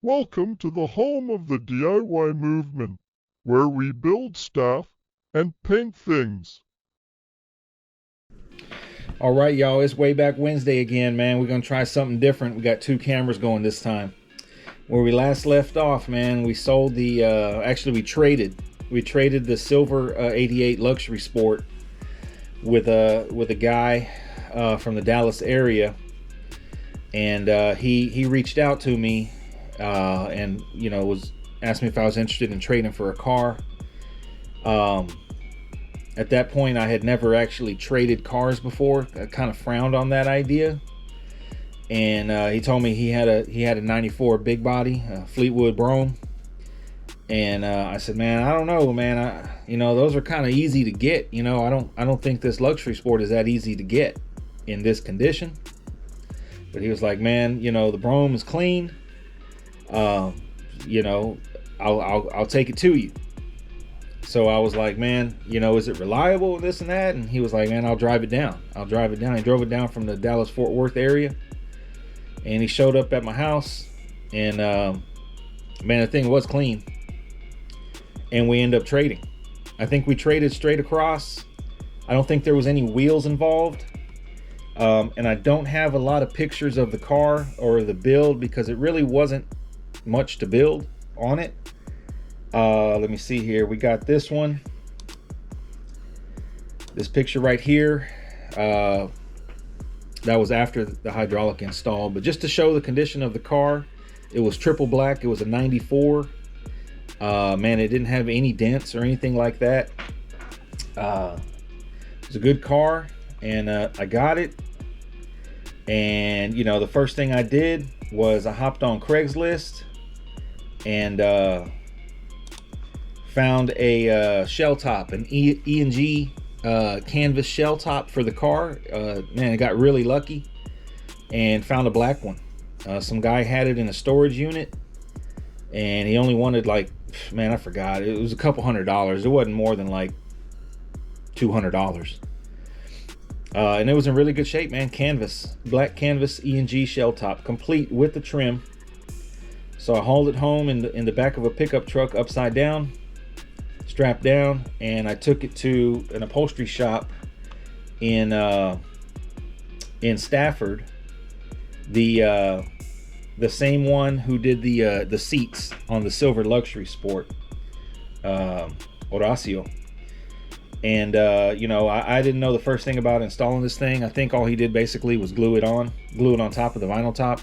Welcome to the home of the DIY movement, where we build stuff and paint things. All right, y'all, it's way back Wednesday again, man. We're gonna try something different. We got two cameras going this time. Where we last left off, man, we sold the actually we traded the silver 88 luxury sport with a guy from the Dallas area, and he reached out to me and was asked me if I was interested in trading for a car. At that point, I had never actually traded cars before. I kind of frowned on that idea. And he told me he had a 94 big body, Fleetwood Brougham. And I said, man, I don't know, man. Those are kind of easy to get. I don't think this luxury sport is that easy to get in this condition. But he was like, man, the Brougham is clean. I'll take it to you. So I was like, man, is it reliable, this and that? And he was like, man, I'll drive it down. He drove it down from the Dallas Fort Worth area, and he showed up at my house, and man, the thing was clean. And we ended up trading. I think we traded straight across. I don't think there was any wheels involved. And I don't have a lot of pictures of the car or the build because it really wasn't much to build on it. Let me see here. We got this one, this picture right here. That was after the hydraulic install, but just to show the condition of the car, it was triple black. It was a 94. Man, it didn't have any dents or anything like that. It was a good car, and I got it. And the first thing I did was I hopped on Craigslist and found a shell top, an E&G canvas shell top for the car. Man, I got really lucky and found a black one. Some guy had it in a storage unit, and he only wanted I forgot. It was a couple $100. It wasn't more than like $200. And it was in really good shape, man. Black canvas E&G shell top, complete with the trim. So I hauled it home in the back of a pickup truck, upside down, strapped down, and I took it to an upholstery shop in Stafford, the same one who did the seats on the silver luxury sport, Horacio. And I didn't know the first thing about installing this thing. I think all he did basically was glue it on top of the vinyl top.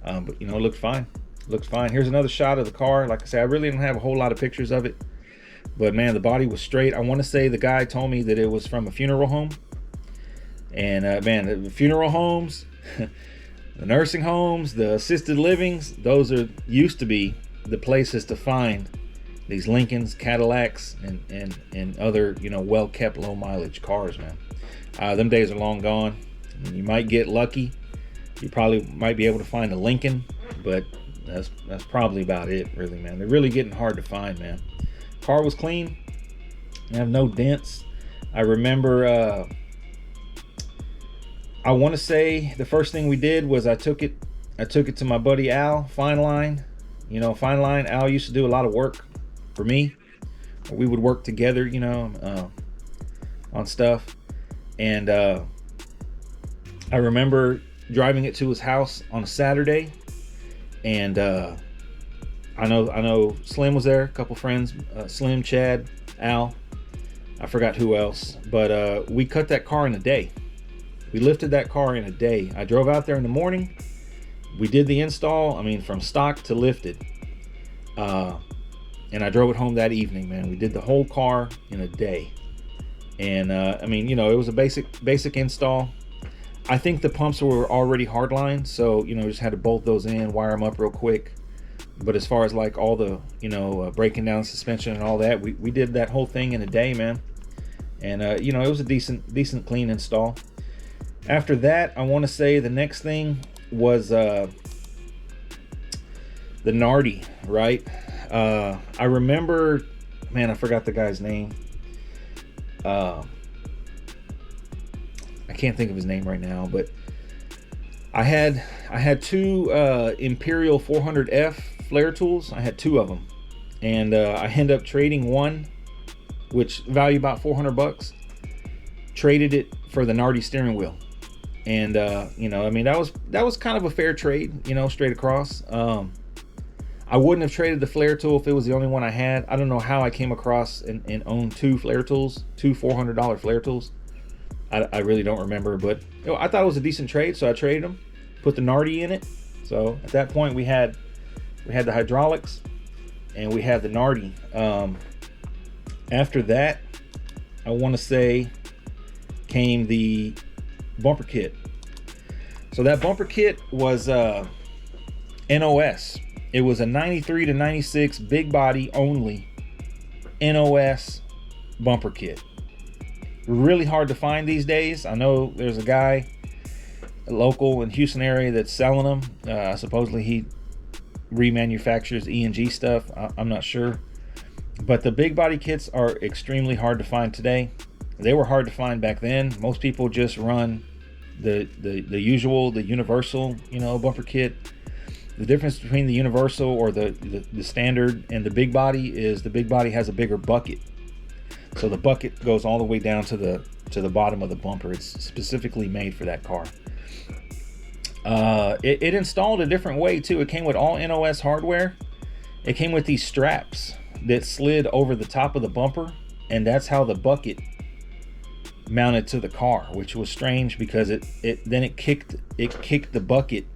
But it looked fine. Looks fine. Here's another shot of the car. Like I said, I really don't have a whole lot of pictures of it, but man, the body was straight. I want to say the guy told me that it was from a funeral home. And man, the funeral homes, the nursing homes, the assisted livings, those used to be the places to find these Lincolns, Cadillacs, and other well-kept low mileage cars, man. Them days are long gone. You might get lucky. You probably might be able to find a Lincoln, but that's probably about it, really, man. They're really getting hard to find, man. Car was clean. I have no dents. I remember I want to say the first thing we did was I took it to my buddy Al, Fine Line. Fine Line. Al used to do a lot of work for me. We would work together, on stuff. And I remember driving it to his house on a Saturday. And I know Slim was there, a couple friends, Slim, Chad, Al, I forgot who else, but we cut that car in a day. We lifted that car in a day. I drove out there in the morning. We did the install, from stock to lifted. And I drove it home that evening, man. We did the whole car in a day. And it was a basic install. I think the pumps were already hardlined, so just had to bolt those in, wire them up real quick. But as far as all the breaking down suspension and all that, we did that whole thing in a day, man. And it was a decent clean install. After that, I want to say the next thing was the Nardi, right? I remember, man, I forgot the guy's name. I can't think of his name right now, but I had two Imperial 400F flare tools. I had 2 of them, and I ended up trading one, which valued about $400. Traded it for the Nardi steering wheel, and you know, I mean, that was kind of a fair trade, you know, straight across. I wouldn't have traded the flare tool if it was the only one I had. I don't know how I came across and owned 2 flare tools, 2 $400 flare tools. I really don't remember, but you know, I thought it was a decent trade, so I traded them, put the Nardi in it. So at that point we had the hydraulics and we had the Nardi. After that, I want to say, came the bumper kit. So that bumper kit was NOS. It was a 93 to 96 big body only NOS bumper kit. Really hard to find these days. I know there's a guy local in Houston area that's selling them. Supposedly he remanufactures E&G stuff. I'm not sure. But the big body kits are extremely hard to find today. They were hard to find back then. Most people just run the usual, the universal, you know, bumper kit. The difference between the universal or the standard and the big body is the big body has a bigger bucket. So the bucket goes all the way down to the bottom of the bumper. It's specifically made for that car. It installed a different way too. It came with all NOS hardware. It came with these straps that slid over the top of the bumper, and that's how the bucket mounted to the car, which was strange because it kicked the bucket,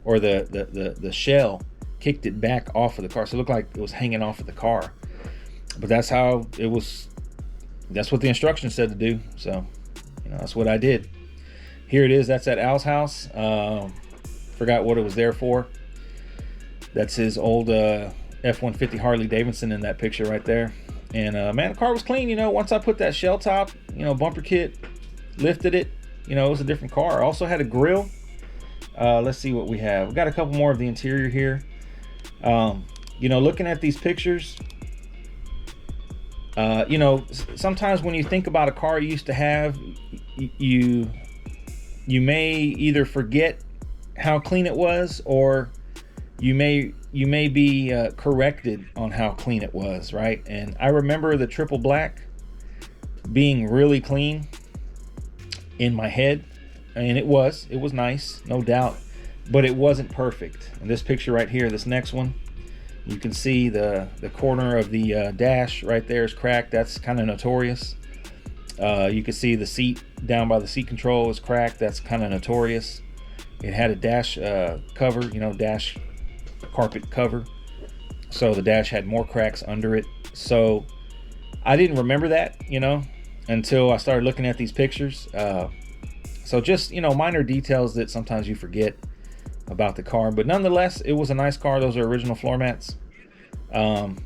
or the shell kicked it back off of the car, so it looked like it was hanging off of the car. But that's how it was. That's what the instructions said to do. So, you know, that's what I did. Here it is. That's at Al's house. Forgot what it was there for. That's his old F-150 Harley Davidson in that picture right there. And man, the car was clean. You know, once I put that shell top, you know, bumper kit, lifted it, you know, it was a different car. I also had a grill. Let's see what we have. We got a couple more of the interior here. You know, looking at these pictures, you know, sometimes when you think about a car you used to have, you may either forget how clean it was, or you may be corrected on how clean it was, right? And I remember the triple black being really clean in my head, and it was nice, no doubt, but it wasn't perfect. And this picture right here, this next one, you can see the corner of the dash right there is cracked. That's kind of notorious. You can see the seat down by the seat control is cracked. That's kind of notorious. It had a dash cover, you know, dash carpet cover, so the dash had more cracks under it. So I didn't remember that, you know, until I started looking at these pictures. So just, you know, minor details that sometimes you forget about the car, but nonetheless, it was a nice car. Those are original floor mats, and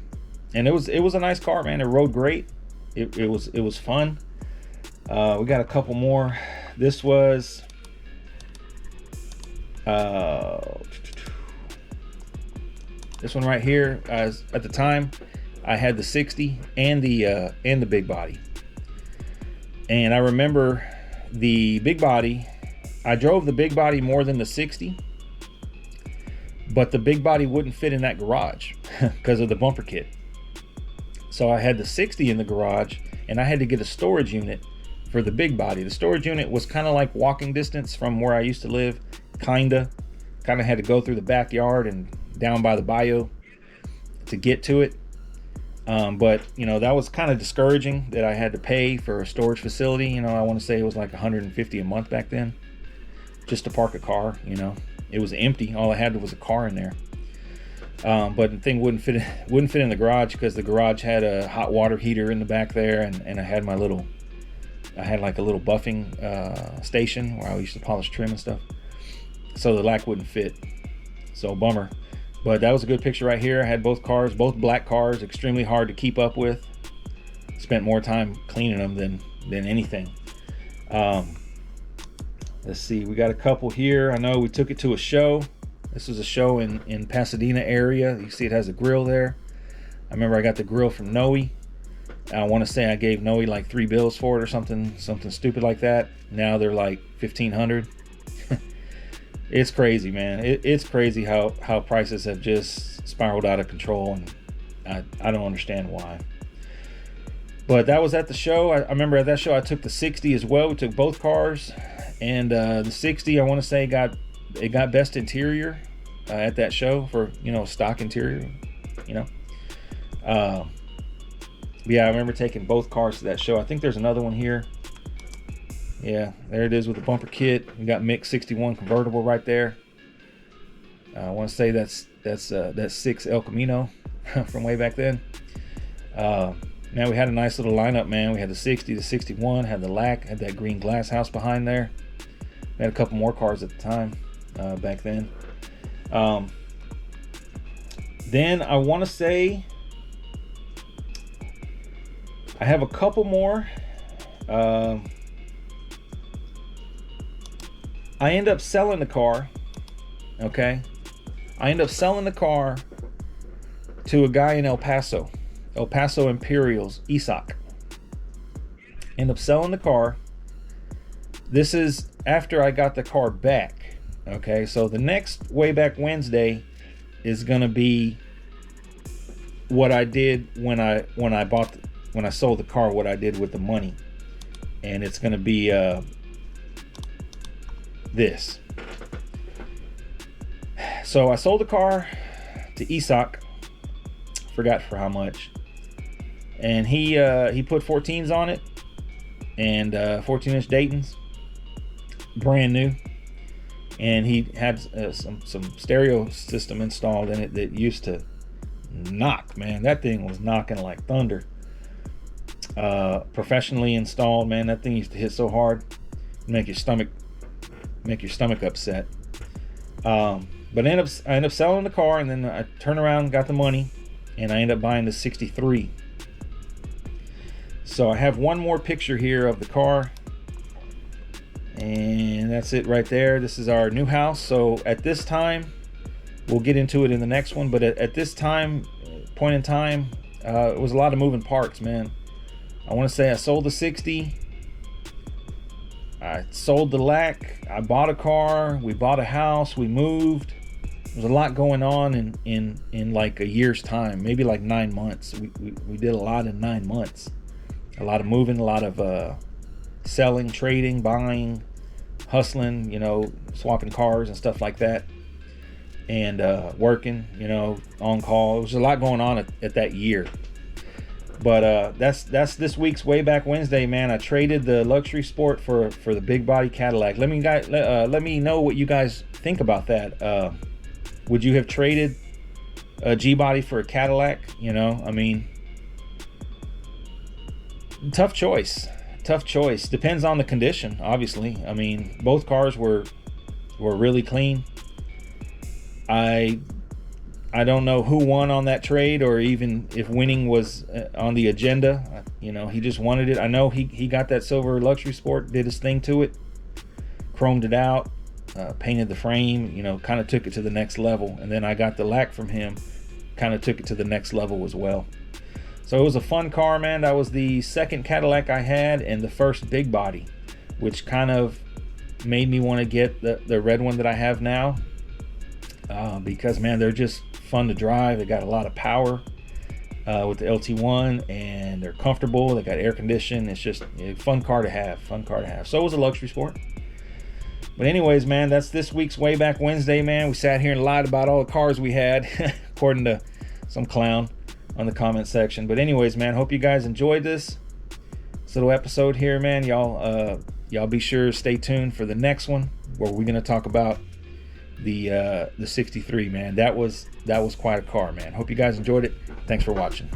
it was a nice car, man. It rode great. It was fun. We got a couple more. This was this one right here. At the time, I had the 60 and the big body, and I remember the big body. I drove the big body more than the 60, but the big body wouldn't fit in that garage because of the bumper kit. So I had the 60 in the garage, and I had to get a storage unit for the big body. The storage unit was kind of like walking distance from where I used to live. Kind of had to go through the backyard and down by the bayou to get to it. But you know, that was kind of discouraging that I had to pay for a storage facility. You know, I want to say it was like $150 a month back then just to park a car. You know, it was empty. All I had was a car in there. But the thing wouldn't fit in the garage because the garage had a hot water heater in the back there, and I had like a little buffing station where I used to polish trim and stuff. So the lack wouldn't fit. So bummer. But that was a good picture right here. I had both cars, both black cars, extremely hard to keep up with. Spent more time cleaning them than anything. Let's see, we got a couple here. I know we took it to a show. This is a show in Pasadena area. You see it has a grill there. I remember I got the grill from Noe. I want to say I gave Noe like 3 bills for it or something stupid like that. Now they're like $1,500. It's crazy, man. It's crazy how prices have just spiraled out of control, and I don't understand why. But that was at the show. I remember at that show I took the 60 as well. We took both cars, and the 60 I want to say got best interior at that show for, you know, stock interior, you know. Yeah, I remember taking both cars to that show. I think there's another one here. Yeah, there it is with the bumper kit. We got mix 61 convertible right there. I want to say that's 6 El Camino from way back then. Man, we had a nice little lineup, man. We had the 60, the 61, had the LAC, had that green glass house behind there. We had a couple more cars at the time back then. Then I want to say I have a couple more. I end up selling the car. Okay, I end up selling the car to a guy in El Paso Imperials, Isak. End up selling the car. This is after I got the car back. Okay, so the next Way Back Wednesday is gonna be what I did when I sold the car, what I did with the money, and it's gonna be this. So I sold the car to Isak, forgot for how much, and he put 14s on it, and 14-inch Daytons, brand new, and he had some stereo system installed in it that used to knock, man. That thing was knocking like thunder. Professionally installed, man. That thing used to hit so hard, make your stomach upset. But I end up selling the car, and then I turn around, got the money, and I end up buying the 63. So I have one more picture here of the car, and that's it right there. This is our new house. So at this time, we'll get into it in the next one, but at this point in time, it was a lot of moving parts, man. I want to say I sold the 60, I sold the LAC, I bought a car, we bought a house, we moved. There's a lot going on in like a year's time, maybe like 9 months. We did a lot in 9 months. A lot of moving, a lot of selling, trading, buying, hustling, you know, swapping cars and stuff like that, and working, you know, on call. There was a lot going on at that year. But that's this week's Way Back Wednesday, man. I traded the luxury sport for the big body Cadillac. Let me know what you guys think about that. Would you have traded a G-body for a Cadillac? You know, I mean, tough choice. Depends on the condition, obviously. I mean, both cars were really clean. I don't know who won on that trade, or even if winning was on the agenda. You know, he just wanted it. I know he got that silver luxury sport, did his thing to it, chromed it out, painted the frame, you know, kind of took it to the next level. And then I got the LAC from him, kind of took it to the next level as well. So it was a fun car, man. That was the second Cadillac I had, and the first big body, which kind of made me want to get the red one that I have now, because, man, they're just fun to drive. They got a lot of power with the LT1, and they're comfortable. They got air conditioning. It's just a fun car to have. So it was a luxury sport. But anyways, man, that's this week's Way Back Wednesday, man. We sat here and lied about all the cars we had, according to some clown on the comment section. But anyways, man, hope you guys enjoyed this little episode here, man. Y'all be sure to stay tuned for the next one, where we're gonna talk about the 63, man. That was quite a car, man. Hope you guys enjoyed it. Thanks for watching.